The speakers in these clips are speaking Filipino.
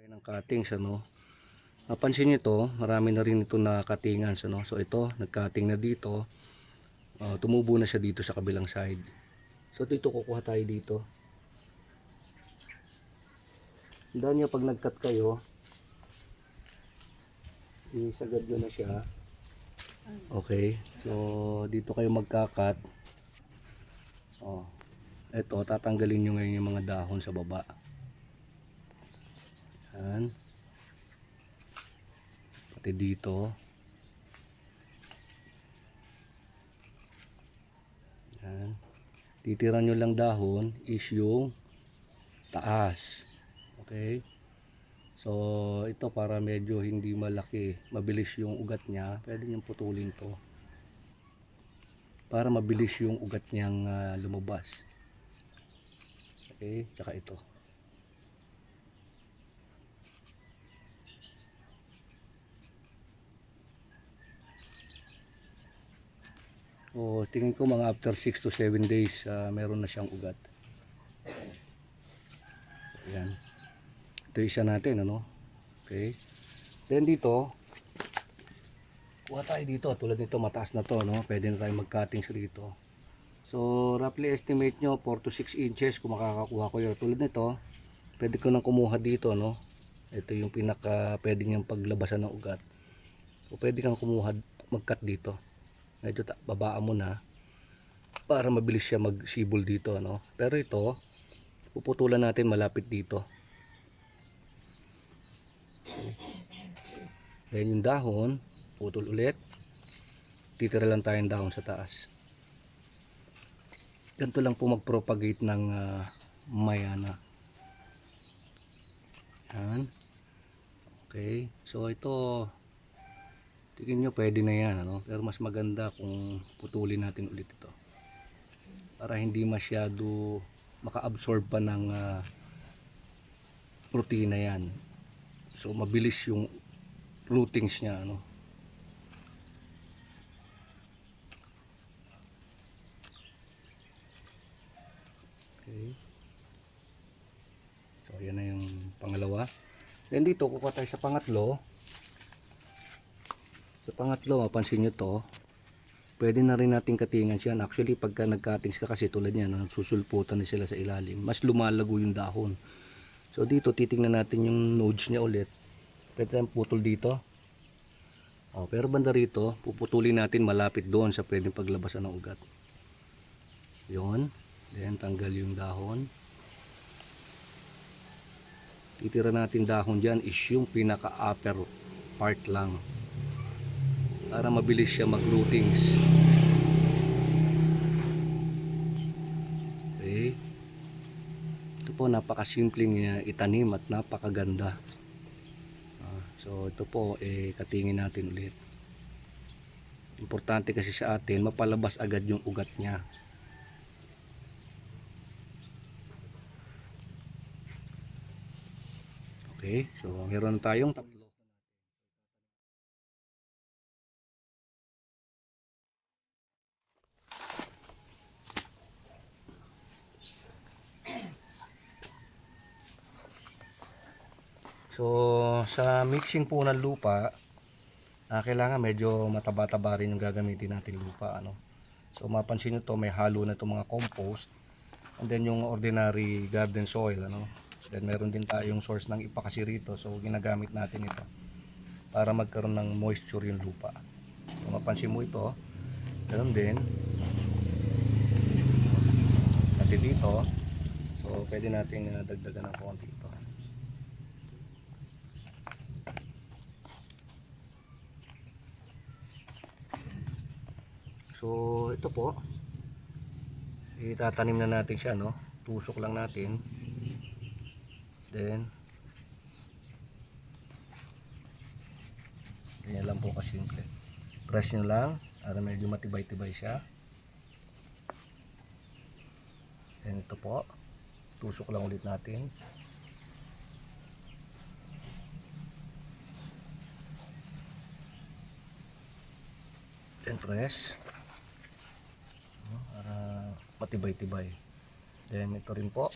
Ng cuttings, ano. Napansin niyo to, marami na rin ito na cuttingan, ano. So ito, nag-cutting na dito. Tumubo na siya dito sa kabilang side. So dito kukuha tayo dito. Tandaan niyo pag nag-cut kayo, isagad nyo na siya. Okay. So dito kayo magka-cut. Ito, tatanggalin nyo ngayon yung mga dahon sa baba. Yan. Pati dito. Yan. Titira nyo lang dahon is yung taas. Okay. So ito para medyo hindi malaki, mabilis yung ugat niya, pwede niyong putulin to para mabilis yung ugat niyang lumabas. Okay, tsaka ito. Tingin ko mga after 6 to 7 days meron na siyang ugat. Ayan. Ito isa natin, ano? Okay. Then dito, kuha tayo dito. Tulad nito, mataas na to, no? Pwede na tayo mag-cuttings rito. So, roughly estimate nyo 4 to 6 inches kung makakakuha ko yun. Tulad nito, pwede ko nang kumuha dito, no? Ito yung pinaka pwede niyang paglabasan ng ugat. O pwede kang kumuha, mag-cut dito. Medyo babaan mo na para mabilis siya mag-sibol dito, no? Pero ito, puputulan natin malapit dito. Then yung dahon, putol ulit. Titira lang tayong dahon sa taas. Ganito lang po mag-propagate ng mayana. Yan. Okay. So ito, tingin nyo pwede na yan, ano? Pero mas maganda kung putulin natin ulit ito. Para hindi masyado maka-absorb pa ng protina yan. So mabilis yung rootings niya, ano. Okay. So yan na yung pangalawa. Then dito kukuha tayo sa pangatlo. Sa pangatlo, mapansin nyo to, pwede na rin natin katingan siya. Actually, pagka nag-cuttings ka kasi tulad niya, no, nagsusulputan na sila sa ilalim, mas lumalago yung dahon. So dito, titingnan natin yung nodes niya ulit. Pwede tayong putol dito. Pero banda rito, puputulin natin malapit doon sa pwedeng paglabasan ng ugat. Yun. Then, tanggal yung dahon. Titira natin dahon dyan is yung pinaka-upper part lang. Para mabilis siya mag-rootings. Okay. Ito po napakasimpleng itanim at napakaganda. So ito po katingin natin ulit. Importante kasi sa atin mapalabas agad yung ugat niya. Okay, so meron tayong tatlo. So sa mixing po ng lupa, kailangan medyo mataba-taba rin yung gagamitin natin lupa, ano. So mapansin nyo to, may halo na itong mga compost, and then yung ordinary garden soil, ano. Then meron din tayong source ng ipa kasi rito, so ginagamit natin ito para magkaroon ng moisture yung lupa. So mapansin mo ito, ganoon din pati dito. So pwede nating dagdagan ng konti ito. So ito po, itatanim na natin siya, no. Tusok lang natin. Then ganyan lang po kasimple. Press nyo lang para medyo matibay-tibay siya. Then ito po, tusok lang ulit natin. Then press para matibay-tibay. Then ito rin po,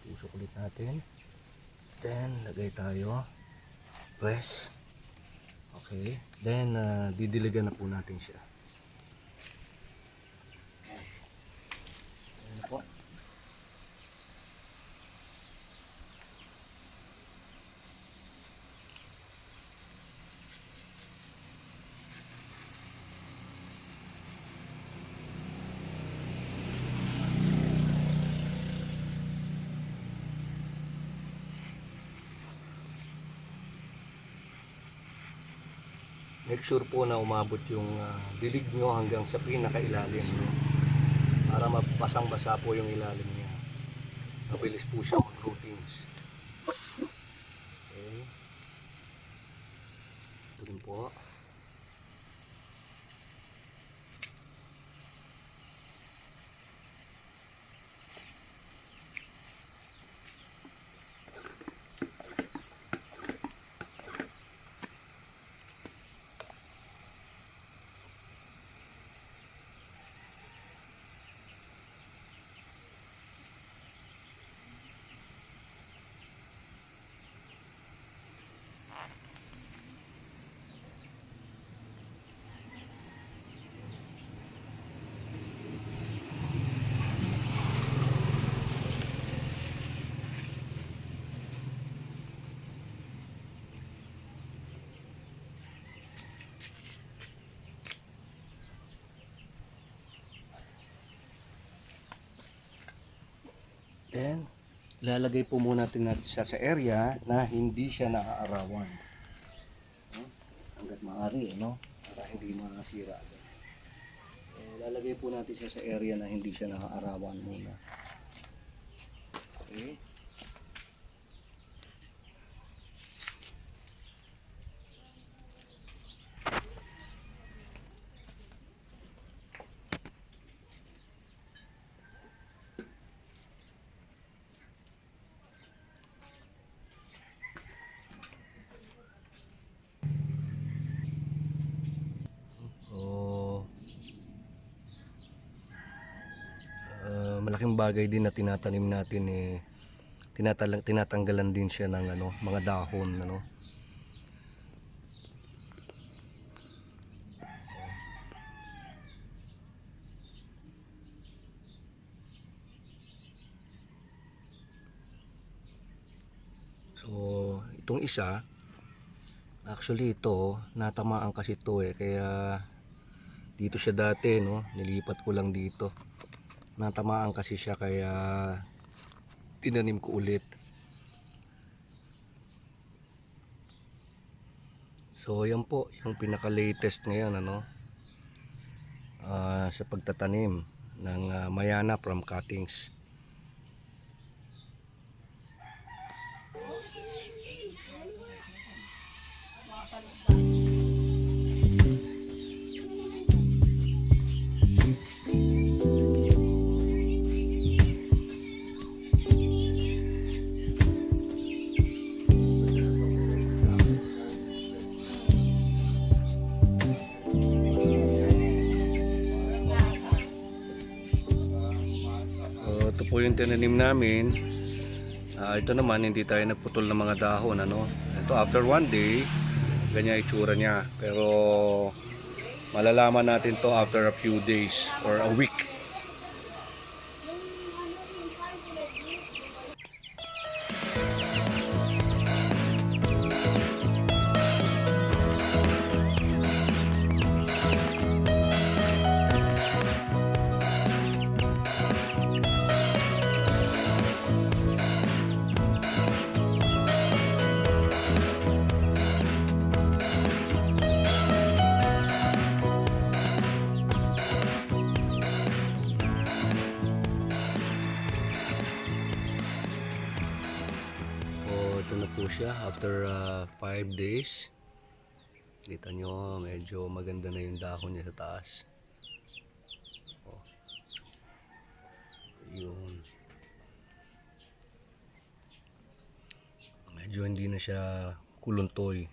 Tusok ulit natin. Then, lagay tayo. Press. Okay. Then, didiligan na po natin siya. Ayan po. Make sure po na umabot yung dilig nyo hanggang sa pinakailalim, no? Para mabasang-basa po yung ilalim niya. Mabilis po siya mag-coatings. Okay. Ito rin po. Then, lalagay po muna natin siya sa area na hindi siya naaarawan. Hanggat maaari, no? Para hindi masira. Lalagay po natin siya sa area na hindi siya naaarawan muna. Okay. Malaking bagay din na tinatanim natin tinatanggalan din siya ng mga dahon, So itong isa, actually ito natamaan kasi ito kaya dito siya dati, nilipat ko lang dito. Natamaan kasi siya kaya tinanim ko ulit. So yan po yung pinaka latest ngayon sa pagtatanim ng Mayana from cuttings. Ito po yung tinanim namin. Ito naman hindi tayo nagputol ng mga dahon, Ito after one day ganyan itsura niya, pero malalaman natin to after a few days or a week. Ito na po siya after 5 days. Kita nyo medyo maganda na yung dahon niya sa taas. Yun. Medyo hindi na siya kuluntoy.